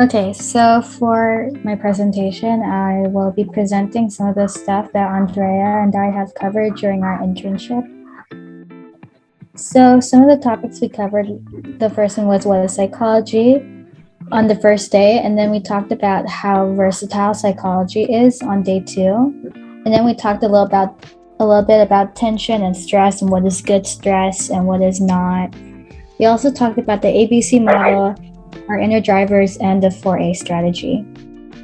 Okay, so for my presentation, I will be presenting some of the stuff that Andrea and I have covered during our internship. So some of the topics we covered, the first one was what is psychology on the first day, and then we talked about how versatile psychology is on day 2. And then we talked a little bit about tension and stress and what is good stress and what is not. We also talked about the ABC model, our inner drivers, and the 4A strategy.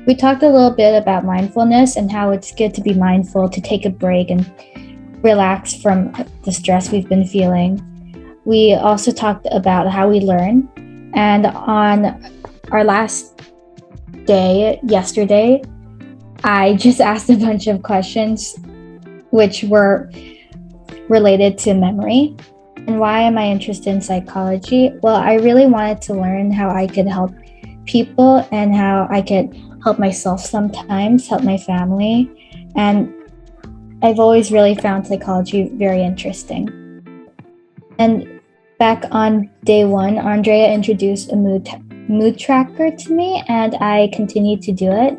We talked a little bit about mindfulness and how it's good to be mindful, to take a break and relax from the stress we've been feeling. We also talked about how we learn. And on our last day, yesterday, I just asked a bunch of questions which were related to memory. And why am I interested in psychology? Well, I really wanted to learn how I could help people and how I could help myself sometimes, help my family. And I've always really found psychology very interesting. And back on day 1, Andrea introduced a mood tracker to me, and I continued to do it.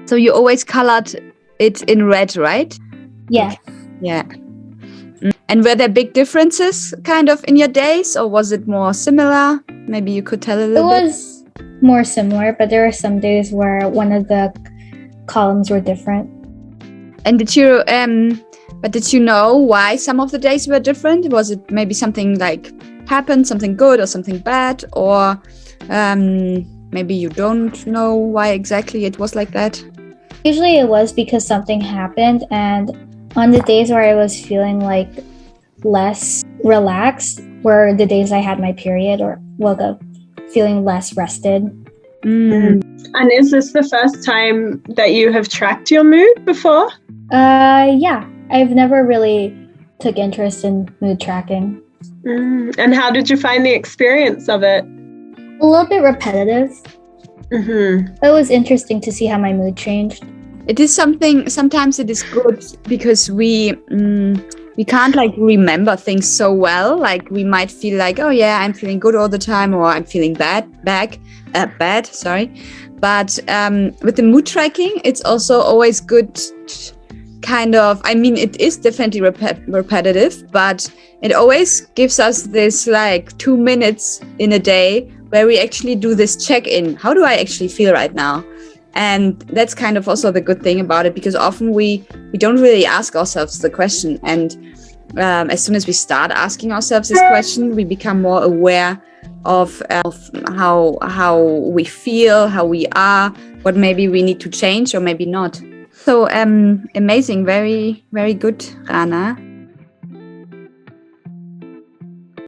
So you always colored it in red, right? Yeah. Yeah. And were there big differences kind of in your days, or was it more similar? Maybe you could tell a little bit. It was more similar, but there were some days where one of the columns were different. And did you know why some of the days were different? Was it maybe something like happened, something good or something bad, or maybe you don't know why exactly it was like that? Usually it was because something happened, and on the days where I was feeling like less relaxed were the days I had my period or woke up feeling less rested. And is this the first time that you have tracked your mood before? Yeah, I've never really took interest in mood tracking. And how did you find the experience of it? A little bit repetitive. It was interesting to see how my mood changed. It is sometimes it is good because we can't like remember things so well. Like we might feel like, oh yeah, I'm feeling good all the time, or I'm feeling bad. Sorry. But with the mood tracking, it's also always good. Kind of, I mean, it is definitely repetitive, but it always gives us this like 2 minutes in a day where we actually do this check-in. How do I actually feel right now? And that's kind of also the good thing about it, because often we don't really ask ourselves the question. And as soon as we start asking ourselves this question, we become more aware of how we feel, how we are, what maybe we need to change or maybe not. So amazing, very, very good, Rana.